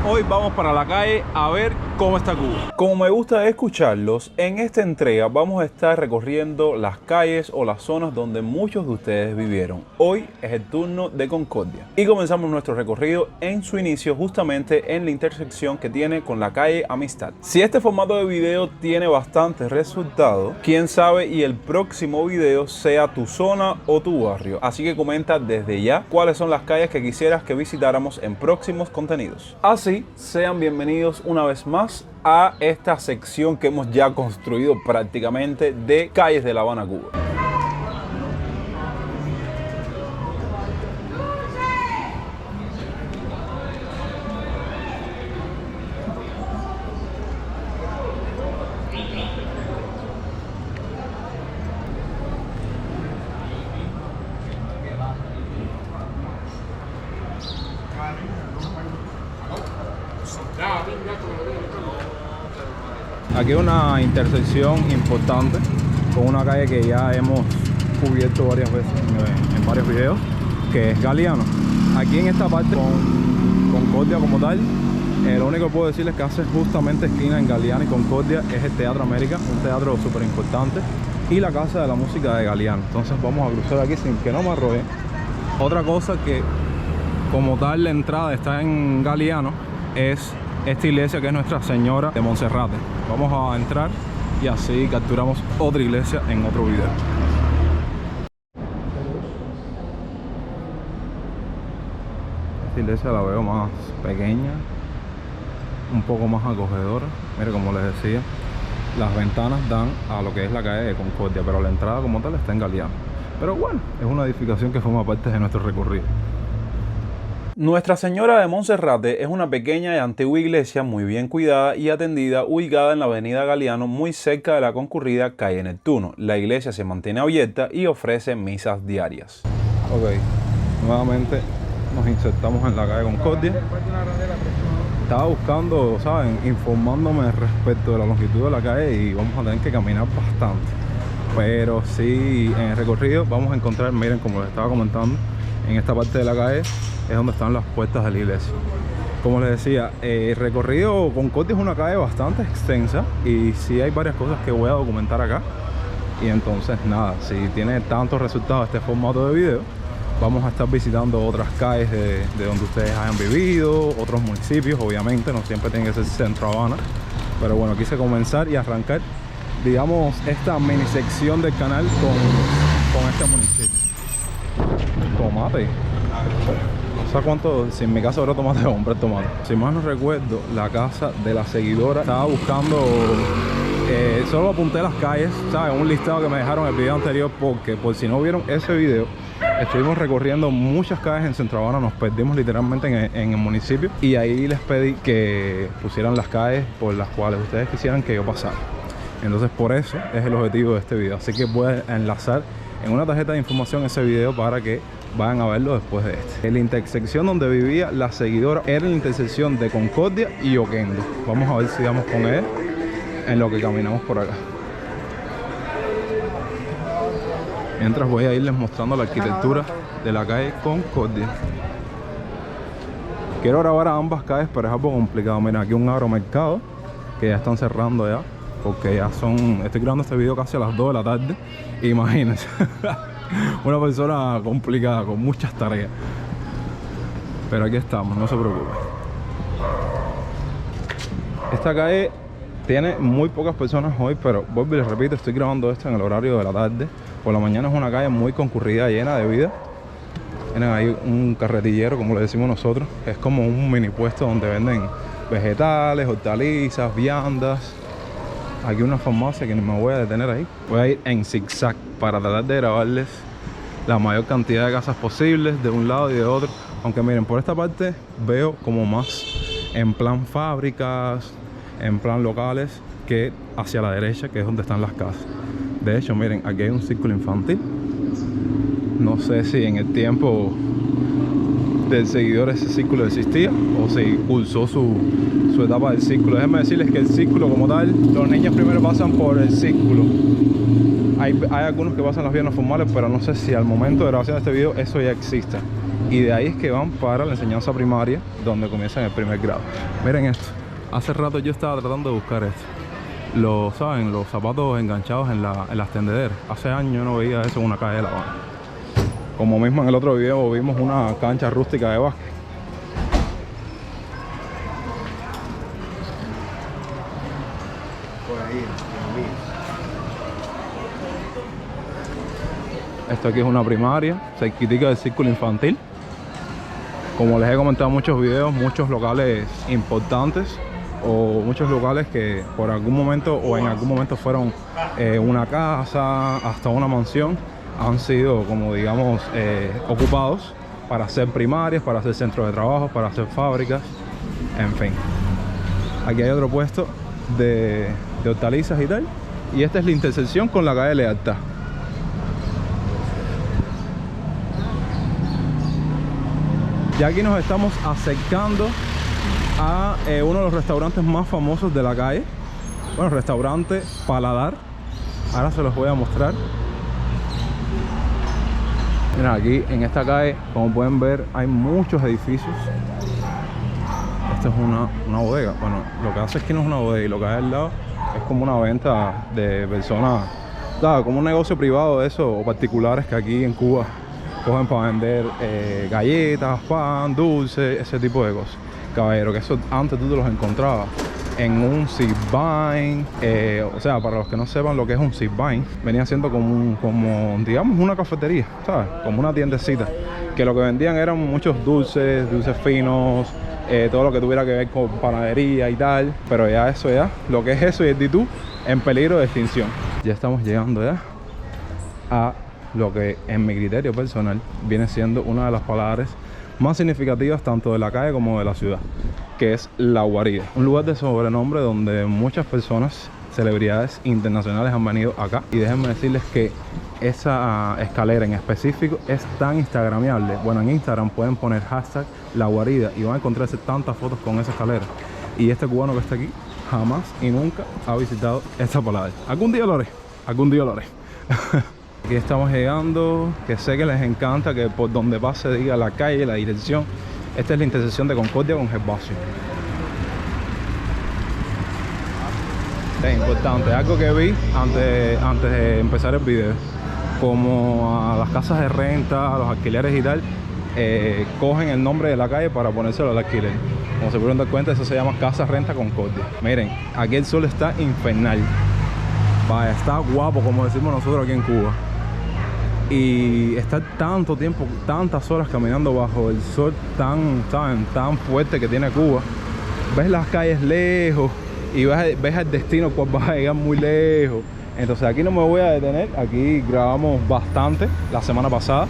Hoy vamos para la calle a ver cómo está Cuba. Como me gusta escucharlos, en esta entrega vamos a estar recorriendo las calles o las zonas donde muchos de ustedes vivieron. Hoy es el turno de Concordia y comenzamos nuestro recorrido en su inicio justamente en la intersección que tiene con la calle Amistad. Si este formato de video tiene bastantes resultados, quién sabe y el próximo video sea tu zona o tu barrio. Así que comenta desde ya cuáles son las calles que quisieras que visitáramos en próximos contenidos. Así, sean bienvenidos una vez más a esta sección que hemos ya construido prácticamente de calles de La Habana, Cuba. Aquí hay una intersección importante con una calle que ya hemos cubierto varias veces en varios videos, que es Galeano. Aquí en esta parte con Concordia como tal, lo único que puedo decirles que hace justamente esquina en Galeano y Concordia es el Teatro América, un teatro súper importante, y la Casa de la Música de Galeano. Entonces vamos a cruzar aquí sin que no me arroje. Otra cosa que como tal la entrada está en Galeano es esta iglesia que es Nuestra Señora de Monserrate. Vamos a entrar y así capturamos otra iglesia en otro video. Esta iglesia la veo más pequeña, un poco más acogedora. Mire, como les decía, las ventanas dan a lo que es la calle de Concordia, pero la entrada como tal está en Galeano. Pero bueno, es una edificación que forma parte de nuestro recorrido. Nuestra Señora de Monserrate es una pequeña y antigua iglesia muy bien cuidada y atendida, ubicada en la avenida Galeano, muy cerca de la concurrida calle Neptuno. La iglesia se mantiene abierta y ofrece misas diarias. Ok, nuevamente nos insertamos en la calle Concordia. Estaba buscando, ¿saben?, informándome respecto de la longitud de la calle y vamos a tener que caminar bastante. Pero sí, en el recorrido vamos a encontrar, miren, como les estaba comentando, en esta parte de la calle es donde están las puertas de la iglesia. Como les decía, el recorrido Concordia es una calle bastante extensa y sí hay varias cosas que voy a documentar acá. Y entonces nada, si tiene tantos resultados este formato de video, vamos a estar visitando otras calles de donde ustedes hayan vivido, otros municipios, obviamente, no siempre tiene que ser Centro Habana. Pero bueno, quise comenzar y arrancar, digamos, esta mini sección del canal con este municipio. Tomate. No sé cuánto, si en mi casa habrá tomate, hombre, tomate. Si más no recuerdo, la casa de la seguidora, estaba buscando, solo apunté las calles, ¿sabes? Un listado que me dejaron en el video anterior, porque por si no vieron ese video, estuvimos recorriendo muchas calles en Centro Habana, nos perdimos literalmente en el municipio, y ahí les pedí que pusieran las calles por las cuales ustedes quisieran que yo pasara. Entonces por eso es el objetivo de este video, así que voy a enlazar en una tarjeta de información ese video para que vayan a verlo después de este. La intersección donde vivía la seguidora era la intersección de Concordia y Oquendo. Vamos a ver si damos con él en lo que caminamos por acá. Mientras voy a irles mostrando la arquitectura de la calle Concordia. Quiero grabar a ambas calles, pero es algo complicado. Miren, aquí un agromercado que ya están cerrando ya, porque ya son, estoy grabando este video casi a las 2 de la tarde. Imagínense. Una persona complicada, con muchas tareas. Pero aquí estamos, no se preocupen. Esta calle tiene muy pocas personas hoy, pero vuelvo y les repito, estoy grabando esto en el horario de la tarde. Por la mañana es una calle muy concurrida, llena de vida. Tienen ahí un carretillero, como le decimos nosotros. Es como un mini puesto donde venden vegetales, hortalizas, viandas. Aquí una farmacia que no me voy a detener ahí. Voy a ir en zigzag para tratar de grabarles la mayor cantidad de casas posibles de un lado y de otro. Aunque miren, por esta parte veo como más en plan fábricas, en plan locales, que hacia la derecha, que es donde están las casas. De hecho, miren, aquí hay un círculo infantil. No sé si en el tiempo del seguidor ese círculo existía o si cursó su etapa del círculo. Déjenme decirles que el círculo como tal, los niños primero pasan por el círculo. Hay algunos que pasan las piernas formales, pero no sé si al momento de grabación de este video eso ya existe. y de ahí es que van para la enseñanza primaria, donde comienzan el primer grado. Miren esto, hace rato yo estaba tratando de buscar esto. ¿Saben? Los zapatos enganchados en las tendederas. Hace años yo no veía eso en una calle de La Habana. Como mismo en el otro video vimos una cancha rústica de básquet. Por ahí, Esto aquí es una primaria, cerquitica del círculo infantil. Como les he comentado en muchos videos, muchos locales importantes o muchos locales que por algún momento o en algún momento fueron una casa hasta una mansión, han sido, como digamos, ocupados para hacer primarias, para hacer centros de trabajo, para hacer fábricas, en fin. Aquí hay otro puesto de hortalizas y tal, y esta es la intersección con la calle Lealtad. Ya aquí nos estamos acercando a uno de los restaurantes más famosos de la calle. Bueno, restaurante Paladar. Ahora se los voy a mostrar. Miren, aquí en esta calle, como pueden ver, hay muchos edificios. Esta es una bodega. Bueno, lo que hace es que no es una bodega, y lo que hay al lado es como una venta de personas, ¿sabes? Como un negocio privado de eso, o particulares que aquí en Cuba cogen para vender galletas, pan, dulces, ese tipo de cosas. Caballero, que eso antes tú te los encontrabas en un sit-vine. O sea, para los que no sepan lo que es un sit-vine, venía siendo como digamos una cafetería, ¿sabes? Como una tiendecita, que lo que vendían eran muchos dulces finos, todo lo que tuviera que ver con panadería y tal. Pero ya eso, ya lo que es eso y el ditú en peligro de extinción. Ya estamos llegando ya a lo que en mi criterio personal viene siendo una de las palabras más significativas tanto de la calle como de la ciudad, que es La Guarida, un lugar de sobrenombre donde muchas personas, celebridades internacionales han venido acá. Y déjenme decirles que esa escalera en específico es tan instagramiable. Bueno, en Instagram pueden poner hashtag La Guarida y van a encontrarse tantas fotos con esa escalera. Y este cubano que está aquí jamás y nunca ha visitado esta palabra. Algún día lo haré, algún día lo haré. Aquí estamos llegando, que sé que les encanta que por donde pase diga la calle, la dirección. Esta es la intersección de Concordia con Gervasio. Es importante, algo que vi antes de empezar el video. Como a las casas de renta, a los alquileres y tal, cogen el nombre de la calle para ponérselo al alquiler. Como se pudieron dar cuenta, eso se llama Casa Renta Concordia. Miren, aquí el sol está infernal. Vaya, está guapo, como decimos nosotros aquí en Cuba. Y estar tanto tiempo, tantas horas caminando bajo el sol tan fuerte que tiene Cuba, ves las calles lejos y ves el destino cual vas a llegar muy lejos. Entonces aquí no me voy a detener. Aquí grabamos bastante la semana pasada.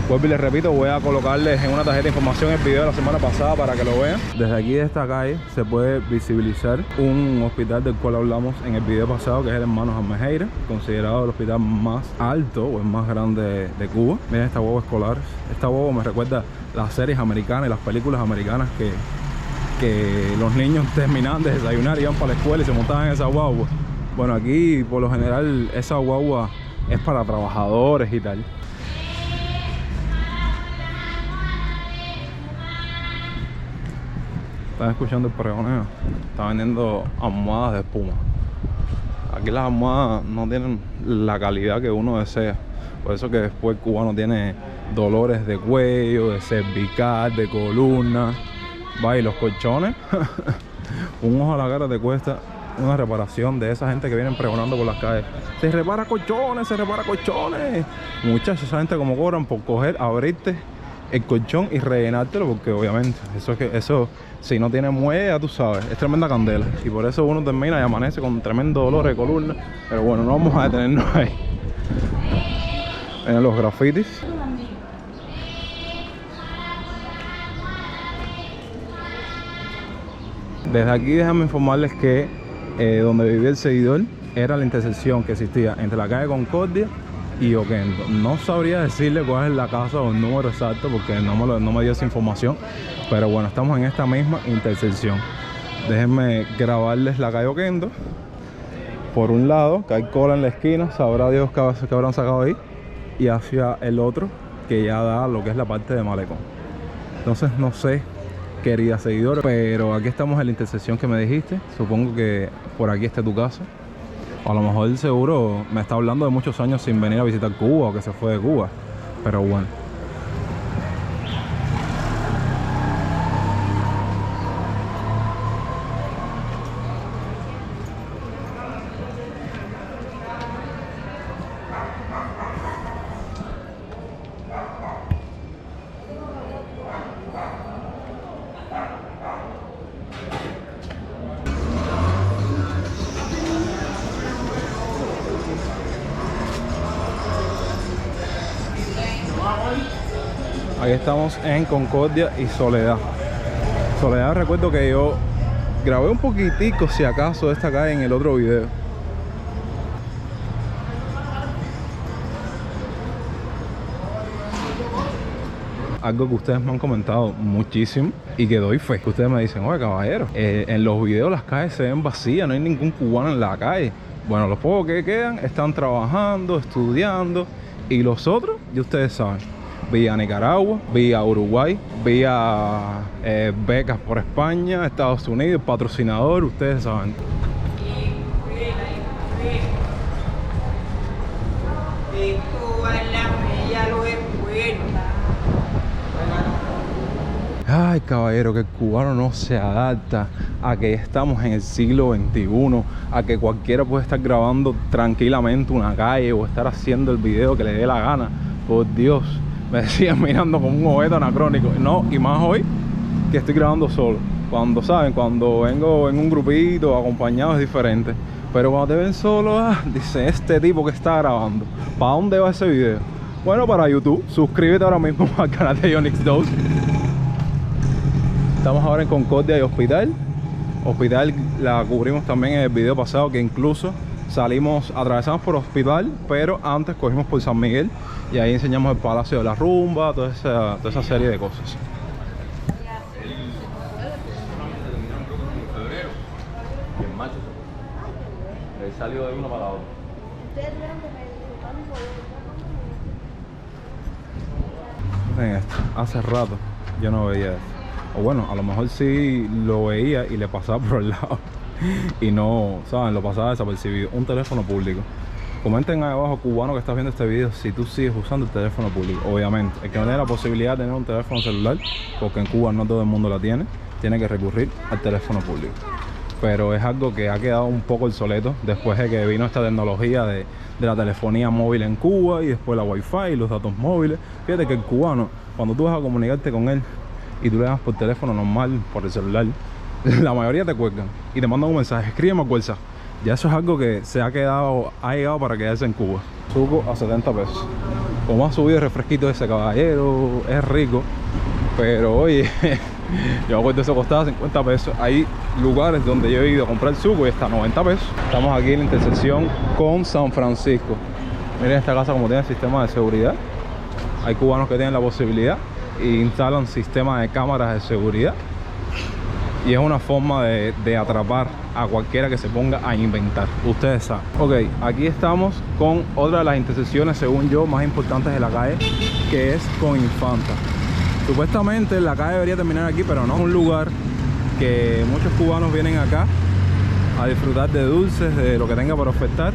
Vuelvo y les repito, voy a colocarles en una tarjeta de información el video de la semana pasada para que lo vean. Desde aquí de esta calle se puede visibilizar un hospital del cual hablamos en el video pasado, que es el Hermanos Almejeira, considerado el hospital más alto o el más grande de Cuba. Miren esta guagua escolar. Esta guagua me recuerda las series americanas y las películas americanas que los niños terminaban de desayunar, iban para la escuela y se montaban en esa guagua. Bueno, aquí por lo general esa guagua es para trabajadores y tal. Están escuchando el pregoneo. Está vendiendo almohadas de espuma. Aquí las almohadas no tienen la calidad que uno desea. Por eso que después el cubano tiene dolores de cuello, de cervical, de columna. Va, y los colchones. Un ojo a la cara te cuesta una reparación de esa gente que vienen pregonando por las calles. Se repara colchones, se repara colchones. Muchachos, esa gente como cobran por coger, abrirte el colchón y rellenártelo, porque obviamente eso si no tiene muelle, ya tú sabes, es tremenda candela. Y por eso uno termina y amanece con tremendo dolor de columna. Pero bueno, no vamos a detenernos ahí. Miren los grafitis. Desde aquí déjame informarles que donde vivía el seguidor era la intersección que existía entre la calle Concordia y Oquendo. No sabría decirle cuál es la casa o el número exacto porque no me dio esa información. Pero bueno, estamos en esta misma intersección. Déjenme grabarles la calle Oquendo. Por un lado, que hay cola en la esquina, sabrá Dios qué habrán sacado ahí. Y hacia el otro, que ya da lo que es la parte de malecón. Entonces no sé, querida seguidora, pero aquí estamos en la intersección que me dijiste. Supongo que por aquí esté tu casa. O a lo mejor seguro me está hablando de muchos años sin venir a visitar Cuba o que se fue de Cuba. Pero bueno. Aquí estamos en Concordia y Soledad. Soledad, recuerdo que yo grabé un poquitico, si acaso, de esta calle en el otro video. Algo que ustedes me han comentado muchísimo y que doy fe. Ustedes me dicen, oye caballero, en los videos las calles se ven vacías, no hay ningún cubano en la calle. Bueno, los pocos que quedan están trabajando, estudiando, y los otros, ya ustedes saben, vía Nicaragua, vía Uruguay, vía becas por España, Estados Unidos, patrocinador, ustedes saben. Ay, caballero, que el cubano no se adapta a que estamos en el siglo XXI, a que cualquiera puede estar grabando tranquilamente una calle o estar haciendo el video que le dé la gana. Por Dios, me decían mirando como un objeto anacrónico. No, y más hoy que estoy grabando solo. Cuando saben, cuando vengo en un grupito acompañado es diferente. Pero cuando te ven solo, dice, este tipo que está grabando, ¿para dónde va ese video? Bueno, para YouTube. Suscríbete ahora mismo al canal de Onyx 2. Estamos ahora en Concordia y Hospital. Hospital la cubrimos también en el video pasado, que incluso salimos, atravesamos por Hospital, pero antes cogimos por San Miguel y ahí enseñamos el Palacio de la Rumba, toda esa serie de cosas. Y en macho salió de uno para la otra. Miren esto, hace rato yo no veía esto. O bueno, a lo mejor sí lo veía y le pasaba por el lado y no, ¿saben? Lo pasaba desapercibido. Un teléfono público. Comenten ahí abajo, cubano que estás viendo este video, si tú sigues usando el teléfono público. Obviamente, el que no tiene la posibilidad de tener un teléfono celular, porque en Cuba no todo el mundo la tiene, tiene que recurrir al teléfono público. Pero es algo que ha quedado un poco obsoleto después de que vino esta tecnología de la telefonía móvil en Cuba y después la wifi y los datos móviles. Fíjate que el cubano, cuando tú vas a comunicarte con él y tú le das por teléfono normal, por el celular, la mayoría te cuelgan y te mandan un mensaje, escríbeme al WhatsApp. Ya eso es algo que ha llegado para quedarse en Cuba. Suco a 70 pesos. Como ha subido el refresquito ese, caballero, es rico. Pero oye, yo me acuerdo, eso costaba 50 pesos. Hay lugares donde yo he ido a comprar suco y está a 90 pesos. Estamos aquí en la intersección con San Francisco. Miren esta casa como tiene sistema de seguridad. Hay cubanos que tienen la posibilidad e instalan sistemas de cámaras de seguridad. Y es una forma de atrapar a cualquiera que se ponga a inventar. Ustedes saben. Ok, aquí estamos con otra de las intersecciones, según yo, más importantes de la calle, que es con Infanta. Supuestamente la calle debería terminar aquí, pero no. Es un lugar que muchos cubanos vienen acá a disfrutar de dulces, de lo que tenga para ofertar.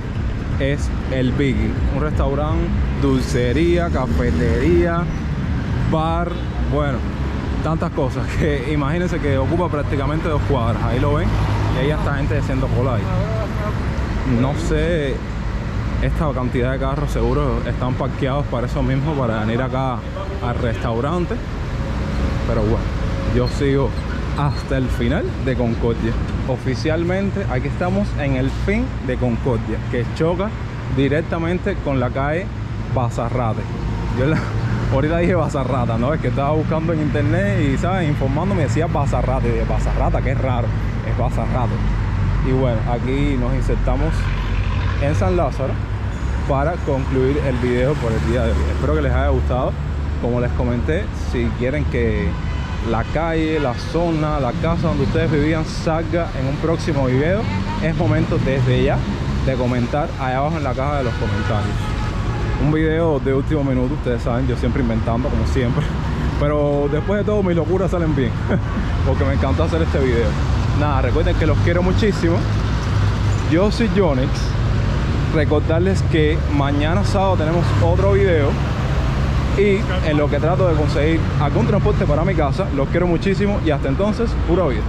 Es el Biggie, un restaurante, dulcería, cafetería, bar, bueno, tantas cosas que imagínense que ocupa prácticamente 2 cuadras. Ahí lo ven, y ahí está gente haciendo cola ahí. No sé, esta cantidad de carros seguro están parqueados para eso mismo, para venir acá al restaurante. Pero bueno, yo sigo hasta el final de Concordia. Oficialmente aquí estamos en el fin de Concordia, que choca directamente con la calle Bazarrate. Ahorita dije Bazarrata, ¿no? Es que estaba buscando en internet y, ¿sabes? Informándome, decía Bazarrate. Y dije, Bazarrata, qué raro, es Bazarrate. Y bueno, aquí nos insertamos en San Lázaro para concluir el video por el día de hoy. Espero que les haya gustado. Como les comenté, si quieren que la calle, la zona, la casa donde ustedes vivían salga en un próximo video, es momento desde ya de comentar ahí abajo en la caja de los comentarios. un video de último minuto. Ustedes saben, yo siempre inventando, como siempre. Pero después de todo, mis locuras salen bien. Porque me encanta hacer este video. Nada, recuerden que los quiero muchísimo. Yo soy Yonix. Recordarles que mañana sábado tenemos otro video. Y en lo que trato de conseguir algún transporte para mi casa. Los quiero muchísimo y hasta entonces, pura vida.